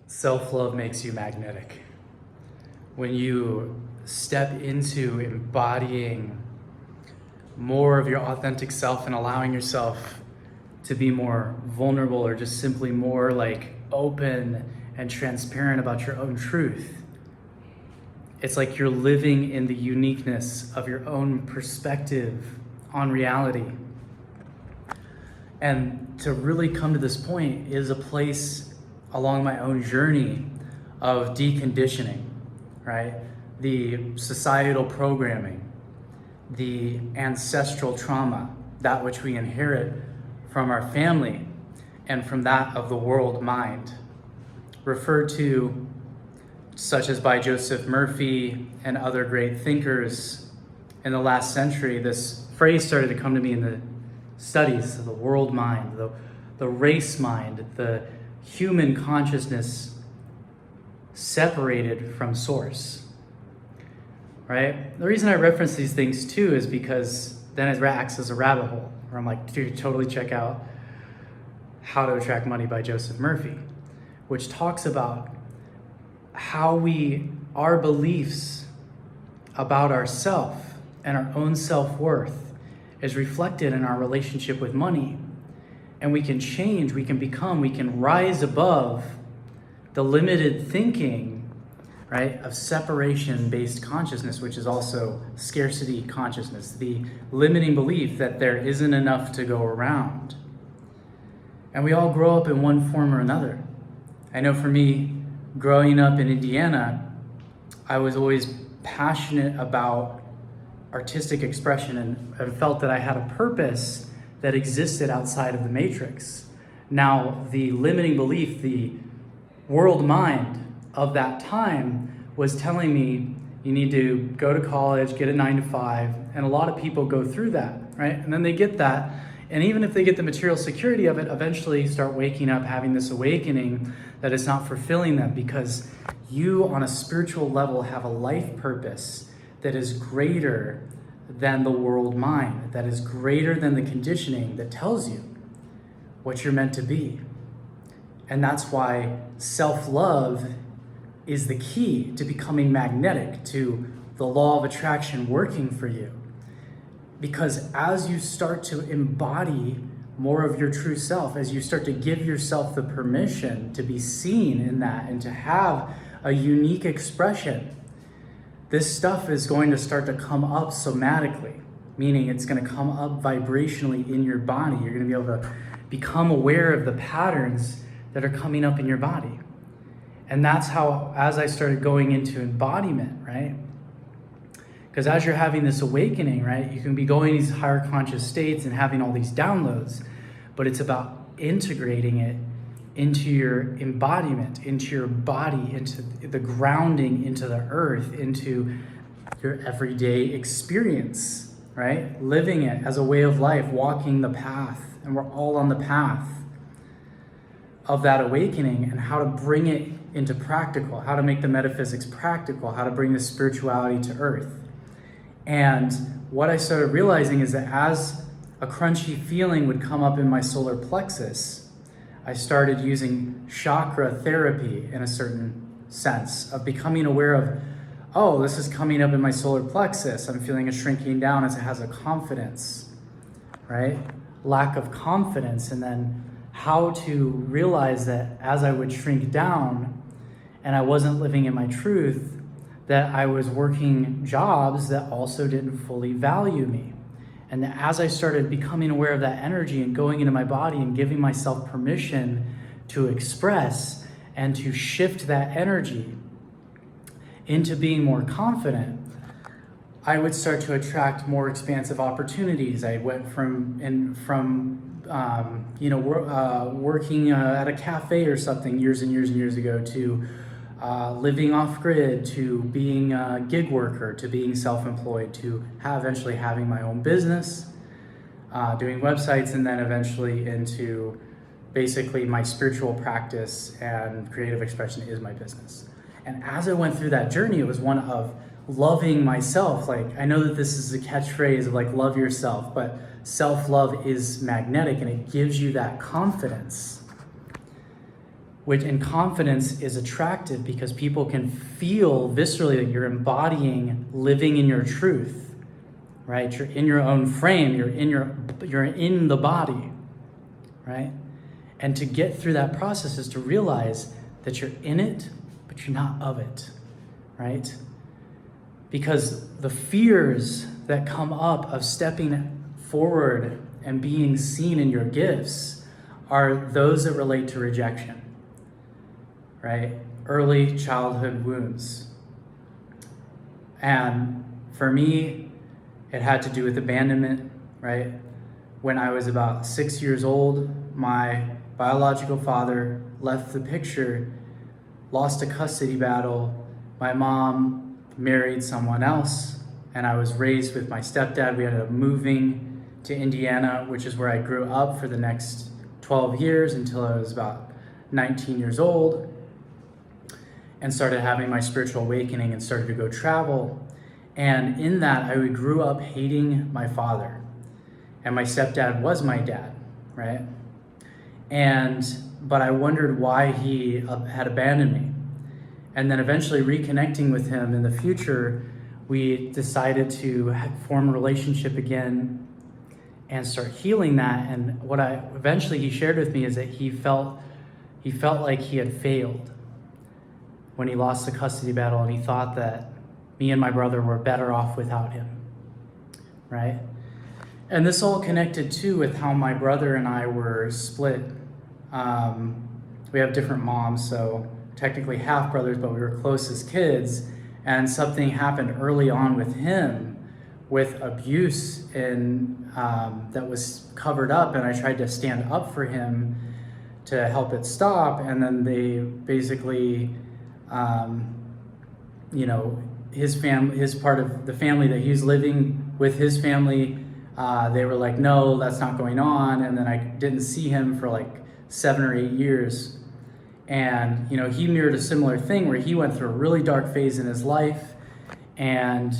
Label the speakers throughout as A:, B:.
A: Self-love makes you magnetic. When you step into embodying more of your authentic self and allowing yourself to be more vulnerable or just simply more like open and transparent about your own truth, it's like you're living in the uniqueness of your own perspective on reality. And to really come to this point is a place along my own journey of deconditioning, right? The societal programming, the ancestral trauma, that which we inherit from our family and from that of the world mind, referred to such as by Joseph Murphy and other great thinkers in the last century. This phrase started to come to me in the studies of the world mind, the race mind, the human consciousness separated from source, right? The reason I reference these things too is because then it acts as a rabbit hole where I'm like, dude, totally check out How to Attract Money by Joseph Murphy, which talks about how our beliefs about ourself and our own self-worth is reflected in our relationship with money. And we can change, we can become, we can rise above the limited thinking, right, of separation-based consciousness, which is also scarcity consciousness, the limiting belief that there isn't enough to go around. And we all grow up in one form or another. I know for me, growing up in Indiana, I was always passionate about artistic expression and felt that I had a purpose that existed outside of the matrix. Now, the limiting belief, the world mind of that time was telling me you need to go to college, get a 9-to-5, and a lot of people go through that, right? And then they get that, and even if they get the material security of it, eventually start waking up, having this awakening that it's not fulfilling them, because you on a spiritual level have a life purpose that is greater than the world mind, that is greater than the conditioning that tells you what you're meant to be. And that's why self-love is the key to becoming magnetic, to the law of attraction working for you. Because as you start to embody more of your true self, as you start to give yourself the permission to be seen in that and to have a unique expression, this stuff is going to start to come up somatically, meaning it's going to come up vibrationally in your body. You're going to be able to become aware of the patterns that are coming up in your body. And that's how, as I started going into embodiment, right? Because as you're having this awakening, right, you can be going these higher conscious states and having all these downloads, but it's about integrating it into your embodiment, into your body, into the grounding, into the earth, into your everyday experience, right? Living it as a way of life, walking the path. And we're all on the path of that awakening, and how to bring it into practical, how to make the metaphysics practical, how to bring the spirituality to earth. And what I started realizing is that as a crunchy feeling would come up in my solar plexus, I started using chakra therapy in a certain sense of becoming aware of, oh, this is coming up in my solar plexus. I'm feeling a shrinking down as it has a confidence, right? Lack of confidence. And then how to realize that as I would shrink down and I wasn't living in my truth, that I was working jobs that also didn't fully value me. And as I started becoming aware of that energy and going into my body and giving myself permission to express and to shift that energy into being more confident, I would start to attract more expansive opportunities. I went from working at a cafe or something years and years and years ago to living off grid, to being a gig worker, to being self-employed, to eventually having my own business, doing websites, and then eventually into basically my spiritual practice and creative expression is my business. And as I went through that journey, it was one of loving myself. Like, I know that this is a catchphrase of like, love yourself, but self-love is magnetic and it gives you that confidence. and confidence is attractive because people can feel viscerally that you're embodying living in your truth, right? You're in your own frame, you're in the body, right? And to get through that process is to realize that you're in it, but you're not of it, right? Because the fears that come up of stepping forward and being seen in your gifts are those that relate to rejection, right? Early childhood wounds. And for me, it had to do with abandonment, right? When I was about 6 years old, my biological father left the picture, lost a custody battle. My mom married someone else, and I was raised with my stepdad. We ended up moving to Indiana, which is where I grew up for the next 12 years until I was about 19 years old, and started having my spiritual awakening and started to go travel. And in that, I grew up hating my father. And my stepdad was my dad, right? But I wondered why he had abandoned me. And then eventually reconnecting with him in the future, we decided to form a relationship again and start healing that. And what eventually he shared with me is that he felt like he had failed when he lost the custody battle, and he thought that me and my brother were better off without him, right? And this all connected too with how my brother and I were split. We have different moms, so technically half brothers, but we were close as kids. And something happened early on with him, with abuse that was covered up, and I tried to stand up for him to help it stop. And then they basically, his part of the family that he was living with, his family, they were like, no, that's not going on. And then I didn't see him for like 7 or 8 years. And, he mirrored a similar thing where he went through a really dark phase in his life. And,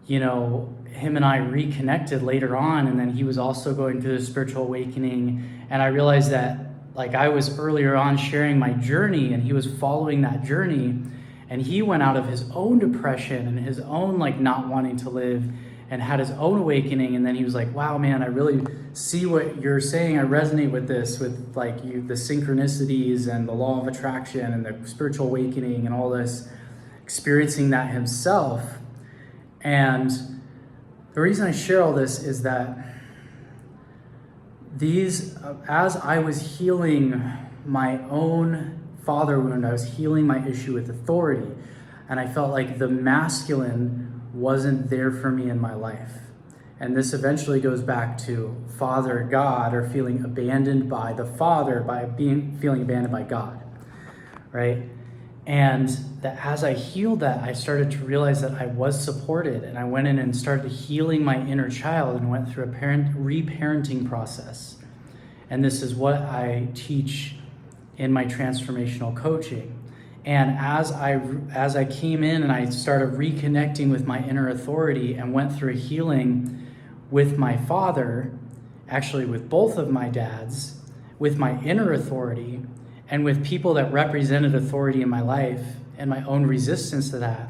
A: him and I reconnected later on. And then he was also going through the spiritual awakening. And I realized that I was earlier on sharing my journey, and he was following that journey. And he went out of his own depression and his own not wanting to live, and had his own awakening. And then he was like, wow, man, I really see what you're saying. I resonate with this, with the synchronicities and the law of attraction and the spiritual awakening and all this, experiencing that himself. And the reason I share all this is that as I was healing my own father wound, I was healing my issue with authority. And I felt like the masculine wasn't there for me in my life. And this eventually goes back to Father God, or feeling abandoned by the Father, feeling abandoned by God, right? And that as I healed that, I started to realize that I was supported, and I went in and started healing my inner child and went through a reparenting process. And this is what I teach in my transformational coaching. And as I came in and I started reconnecting with my inner authority and went through a healing with my father, actually with both of my dads, with my inner authority, and with people that represented authority in my life and my own resistance to that,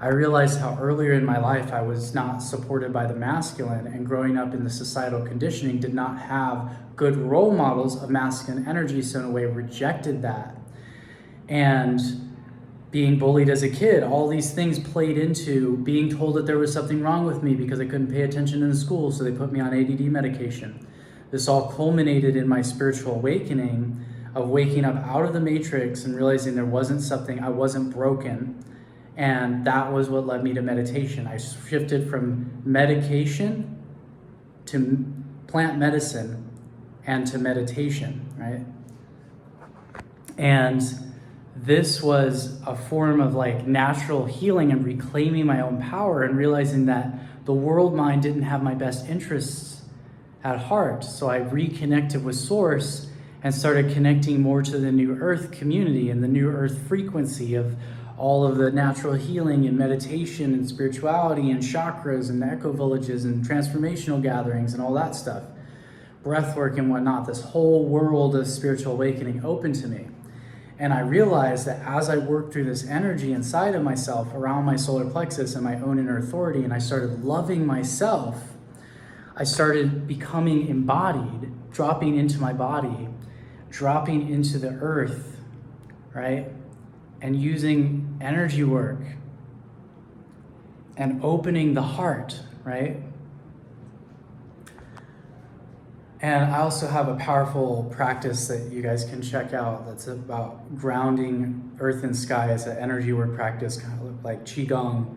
A: I realized how earlier in my life I was not supported by the masculine, and growing up in the societal conditioning did not have good role models of masculine energy, so in a way rejected that. And being bullied as a kid, all these things played into being told that there was something wrong with me because I couldn't pay attention in school, so they put me on ADD medication. This all culminated in my spiritual awakening of waking up out of the matrix and realizing there wasn't something, I wasn't broken. And that was what led me to meditation. I shifted from medication to plant medicine and to meditation, right? And this was a form of natural healing and reclaiming my own power, and realizing that the world mind didn't have my best interests at heart. So I reconnected with Source and started connecting more to the New Earth community and the New Earth frequency of all of the natural healing and meditation and spirituality and chakras and the echo villages and transformational gatherings and all that stuff, breath work and whatnot. This whole world of spiritual awakening opened to me. And I realized that as I worked through this energy inside of myself, around my solar plexus and my own inner authority, and I started loving myself, I started becoming embodied, dropping into my body, dropping into the earth, right? And using energy work and opening the heart, right? And I also have a powerful practice that you guys can check out that's about grounding earth and sky as an energy work practice, kind of like Qigong,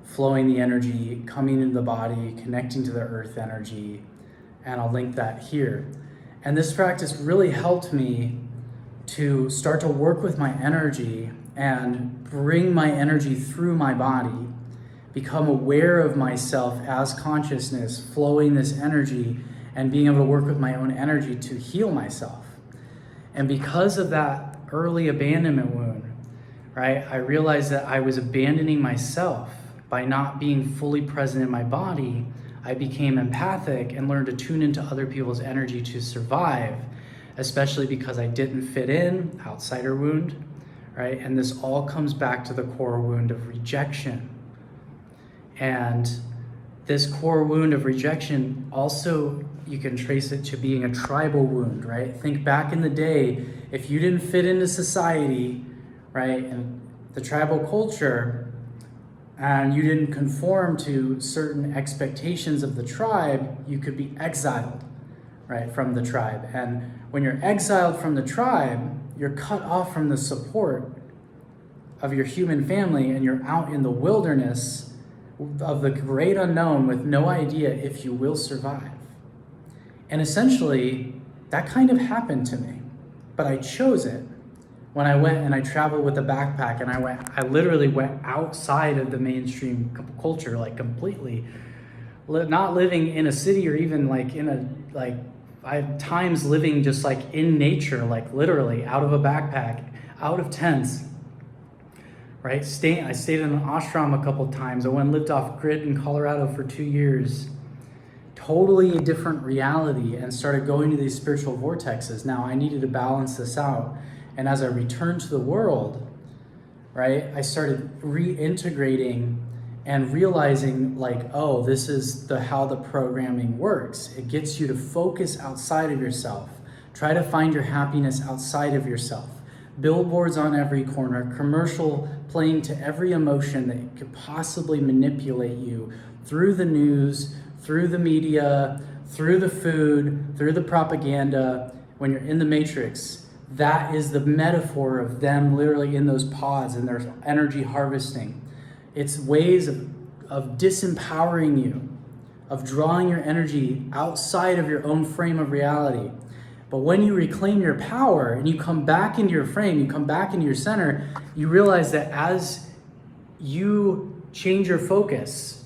A: flowing the energy, coming into the body, connecting to the earth energy, and I'll link that here. And this practice really helped me to start to work with my energy and bring my energy through my body, become aware of myself as consciousness, flowing this energy and being able to work with my own energy to heal myself. And because of that early abandonment wound, right, I realized that I was abandoning myself by not being fully present in my body. I became empathic and learned to tune into other people's energy to survive, especially because I didn't fit in, outsider wound, right? And this all comes back to the core wound of rejection. And this core wound of rejection also, you can trace it to being a tribal wound, right? Think back in the day, if you didn't fit into society, right, and the tribal culture, and you didn't conform to certain expectations of the tribe, you could be exiled, right, from the tribe. And when you're exiled from the tribe, you're cut off from the support of your human family, and you're out in the wilderness of the great unknown with no idea if you will survive. And essentially, that kind of happened to me, but I chose it when I went and I traveled with a backpack, and I literally went outside of the mainstream culture, like completely, not living in a city or even like I have times living just like in nature, like literally out of a backpack, out of tents, right? I stayed in an ashram a couple times. I went and lived off grid in Colorado for 2 years. Totally a different reality, and started going to these spiritual vortexes. Now I needed to balance this out. And as I returned to the world, right, I started reintegrating and realizing like, oh, this is how the programming works. It gets you to focus outside of yourself. Try to find your happiness outside of yourself. Billboards on every corner, commercial playing to every emotion that could possibly manipulate you through the news, through the media, through the food, through the propaganda. When you're in the matrix, that is the metaphor of them literally in those pods and their energy harvesting. It's ways of disempowering you, of drawing your energy outside of your own frame of reality. But when you reclaim your power and you come back into your frame, you come back into your center, you realize that as you change your focus,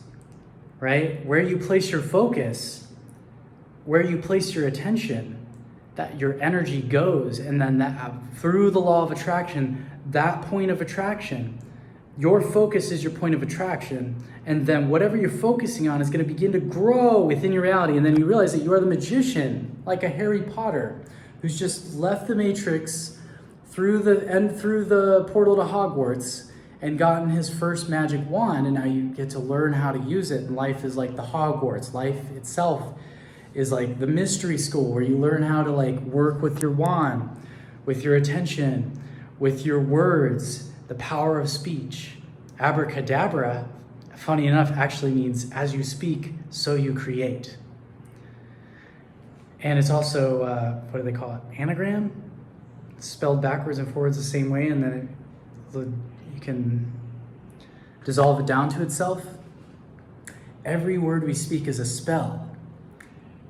A: right? Where you place your focus, where you place your attention, that your energy goes, and then that through the law of attraction, that point of attraction, your focus is your point of attraction, and then whatever you're focusing on is going to begin to grow within your reality, and then you realize that you are the magician, like a Harry Potter, who's just left the Matrix through the portal to Hogwarts and gotten his first magic wand, and now you get to learn how to use it. And life is like the Hogwarts. Life itself is like the mystery school where you learn how to like work with your wand, with your attention, with your words, the power of speech. Abracadabra, funny enough, actually means as you speak, so you create. And it's also, what do they call it? Anagram? It's spelled backwards and forwards the same way, and then you can dissolve it down to itself. Every word we speak is a spell.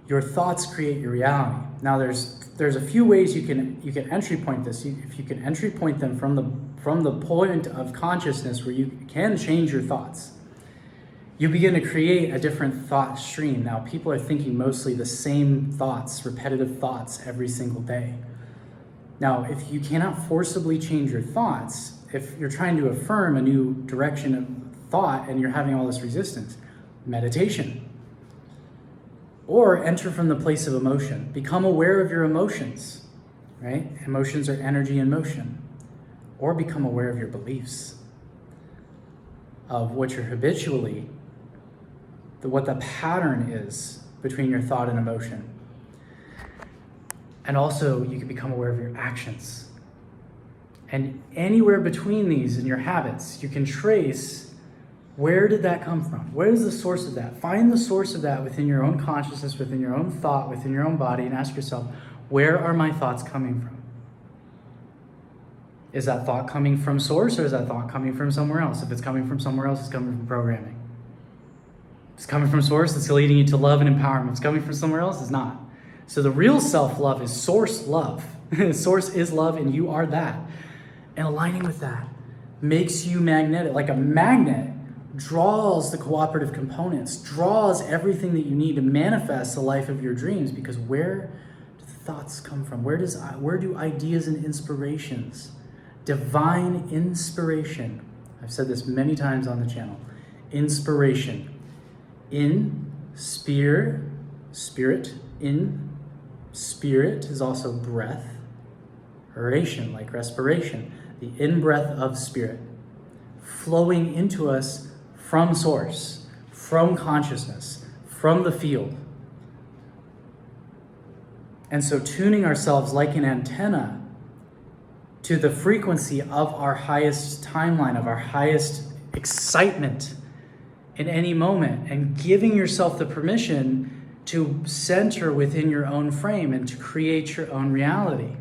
A: Your thoughts create your reality. Now there's a few ways you can entry point this. If you can entry point them from the point of consciousness where you can change your thoughts, you begin to create a different thought stream. Now people are thinking mostly the same thoughts, repetitive thoughts every single day. Now, if you cannot forcibly change your thoughts, if you're trying to affirm a new direction of thought and you're having all this resistance, meditation. Or enter from the place of emotion. Become aware of your emotions, right? Emotions are energy in motion. or become aware of your beliefs, of what you're habitually, what the pattern is between your thought and emotion. And also, you can become aware of your actions. And anywhere between these in your habits, you can trace, where did that come from? Where is the source of that? Find the source of that within your own consciousness, within your own thought, within your own body, and ask yourself, where are my thoughts coming from? Is that thought coming from source, or is that thought coming from somewhere else? If it's coming from somewhere else, it's coming from programming. If it's coming from source, it's leading you to love and empowerment. If it's coming from somewhere else, it's not. So the real self-love is source love. Source is love, and you are that. And aligning with that makes you magnetic. Like a magnet draws the cooperative components, draws everything that you need to manifest the life of your dreams, because where do the thoughts come from? Where do ideas and inspirations, divine inspiration, I've said this many times on the channel, inspiration, spirit, in spirit is also breath, oration, like respiration, the in-breath of spirit, flowing into us from source, from consciousness, from the field. And so tuning ourselves like an antenna to the frequency of our highest timeline, of our highest excitement in any moment, and giving yourself the permission to center within your own frame and to create your own reality.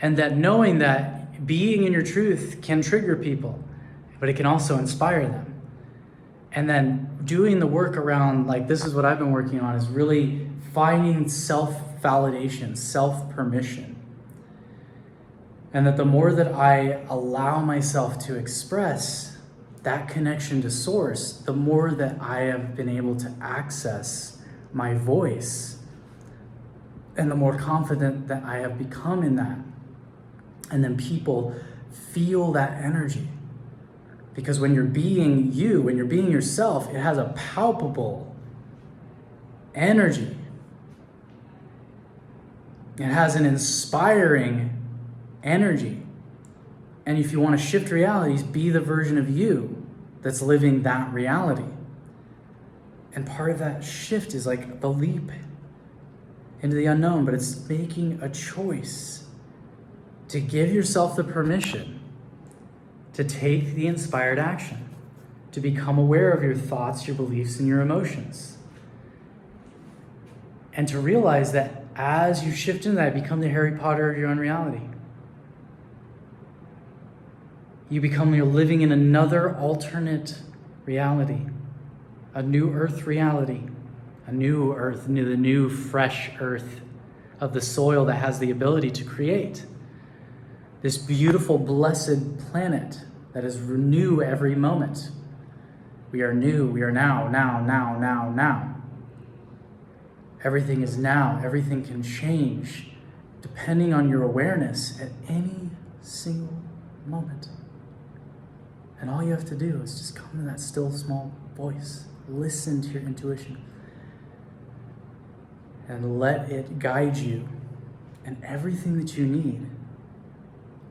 A: And that knowing that being in your truth can trigger people, but it can also inspire them. And then doing the work around, like, this is what I've been working on, is really finding self-validation, self-permission. And that the more that I allow myself to express that connection to source, the more that I have been able to access my voice, and the more confident that I have become in that. And then people feel that energy. Because when you're being you, when you're being yourself, it has a palpable energy. It has an inspiring energy. And if you want to shift realities, be the version of you that's living that reality. And part of that shift is like the leap into the unknown, but it's making a choice to give yourself the permission to take the inspired action, to become aware of your thoughts, your beliefs, and your emotions. And to realize that as you shift into that, become the Harry Potter of your own reality. You're living in another alternate reality, a new earth reality, a new earth, the new fresh earth of the soil that has the ability to create. This beautiful, blessed planet that is new every moment. We are new, we are now. Everything is now, everything can change depending on your awareness at any single moment. And all you have to do is just come to that still small voice, listen to your intuition, and let it guide you, and everything that you need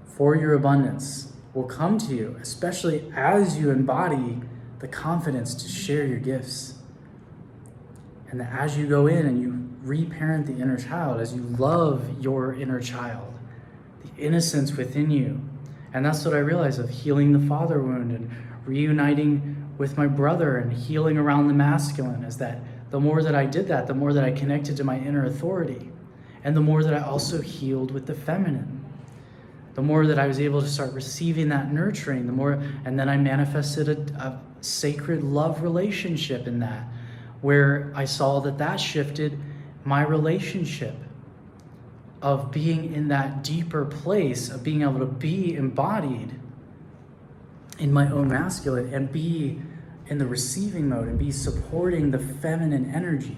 A: for your abundance will come to you, especially as you embody the confidence to share your gifts. And that as you go in and you reparent the inner child, as you love your inner child, the innocence within you. And that's what I realized of healing the father wound and reuniting with my brother and healing around the masculine, is that the more that I did that, the more that I connected to my inner authority, and the more that I also healed with the feminine. The more that I was able to start receiving that nurturing, the more, and then I manifested a sacred love relationship in that, where I saw that shifted my relationship of being in that deeper place, of being able to be embodied in my own masculine and be in the receiving mode and be supporting the feminine energy.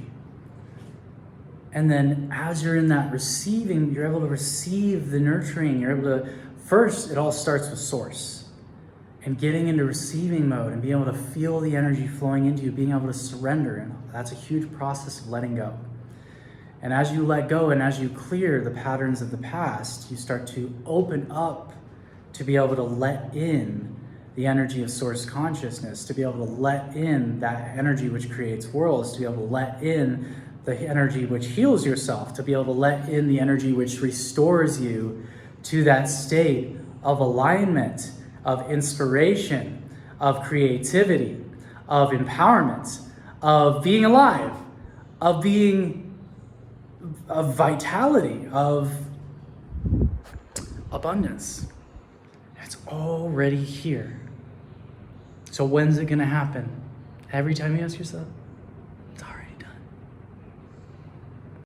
A: And then as you're in that receiving, you're able to receive the nurturing. You're able to, first, it all starts with source and getting into receiving mode and being able to feel the energy flowing into you, being able to surrender. And that's a huge process of letting go. And as you let go and as you clear the patterns of the past, you start to open up to be able to let in the energy of source consciousness, to be able to let in that energy which creates worlds, to be able to let in the energy which heals yourself, to be able to let in the energy which restores you to that state of alignment, of inspiration, of creativity, of empowerment, of being alive, of vitality, of abundance. It's already here. So when's it going to happen? Every time you ask yourself,